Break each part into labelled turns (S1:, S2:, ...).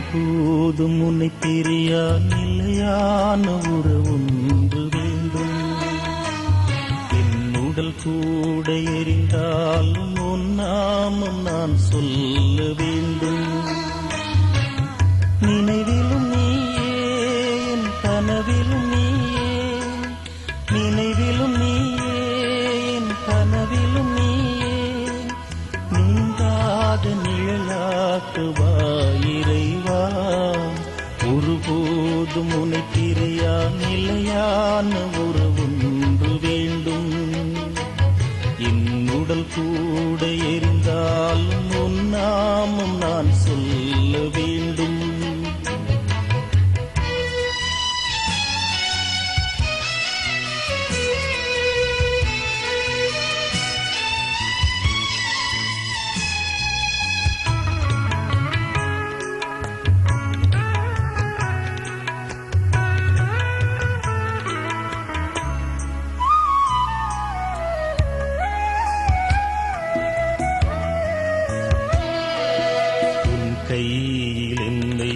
S1: ஒருபோதும் உன்னை பிரியா நிலையான உறவொன்று வேண்டும். என் உடல் கூட எரிந்தாலும் உன் நாமம் நான் சொல்ல வேண்டும். நினைவிலும் நீயே, என் கனவிலும் நீயே, நினைவிலும் நீயே, என் கனவிலும் நீயே, நீங்காத நிழலாக்குவாய் இறைவா. ஒருபோதும் உன்னை பிரியா நிலையான உறவொன்று வேண்டும். என் உடல் கூட எரிந்தாலும் உன் நாமம் நான் சொல்ல வேண்டும். கையில் என்னை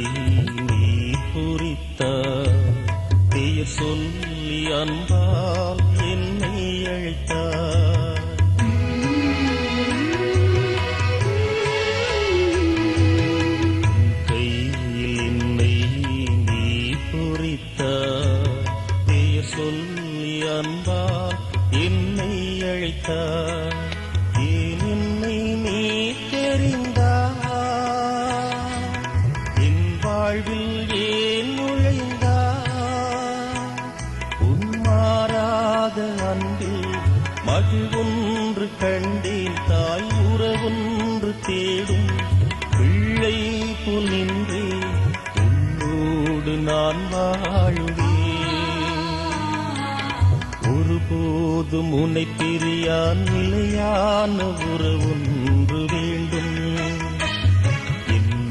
S1: நீ பொறித்தாய், பெயர் சொல்லி அன்பால் என்னை அழைத்தாய். கையில் என்னை நீ பொறித்தாய், பெயர் சொல்லி அன்பால் என்னை அழைத்தாய். ஏன் என்னை நீ தெரிந்தாய், வாழ்வில் ஏன் நுழைந்தாய். உன் மாறாத அன்பில் மகிழ்வொன்று கண்டேன். தாய் உறவொன்று தேடும் பிள்ளை போல் நின்றேன். உன்னோடு நான் வாழுவேன். ஒருபோதும் உன்னை பிரியா நிலையான உறவொன்று வேண்டும்.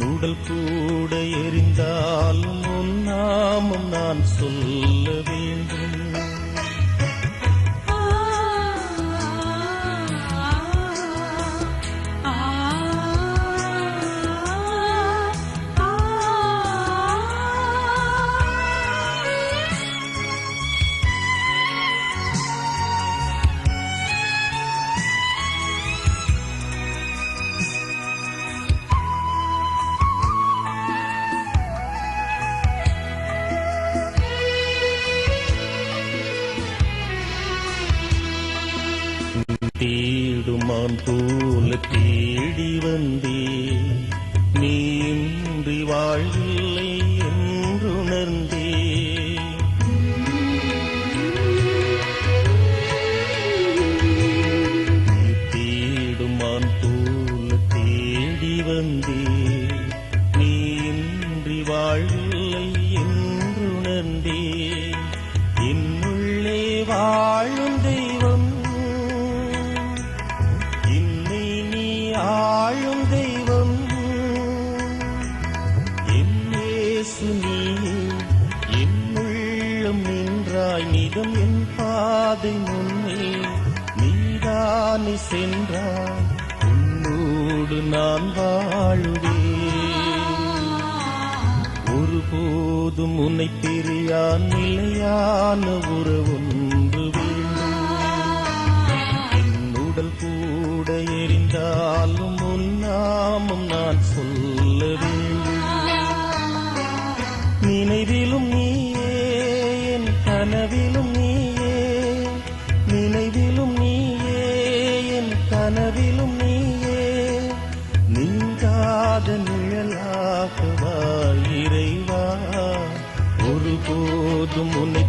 S1: உடல் கூட எரிந்தாலும் உன் நாமம் நான் சொல்ல வேண்டும். தேடுமான் போல தேடி வந்தே, நீ இன்றி வாழ்வில்லை என்றுணர்ந்தே. தேடுமான் போல தேடி வந்தே, நீ இன்றி வாழ்வில்லை என்றுணர்ந்தே. என்னுள்ளே வாழும் தெய்வம், ஆளும் தெய்வம், என் இயேசு நீ என் உள்ளம் நின்றாய். நிதம் என் பாதை முன்னே நீதானே சென்றாய். உன்னோடு நான் வாழுவேன். ஒருபோதும் உன்னை பிரியா நிலையான உறவொன்று வேண்டும். என் உடல் கூட எரிந்தாலும் உன் நாமம் நான் சொல்ல வேண்டும். நினைவிலும் நீயே, என் கனவிலும் நீயே, நினைவிலும் நீயே, என் கனவிலும் நீயே, நீங்காத நிழலாகவா இறைவா. ஒருபோதும் உன்னை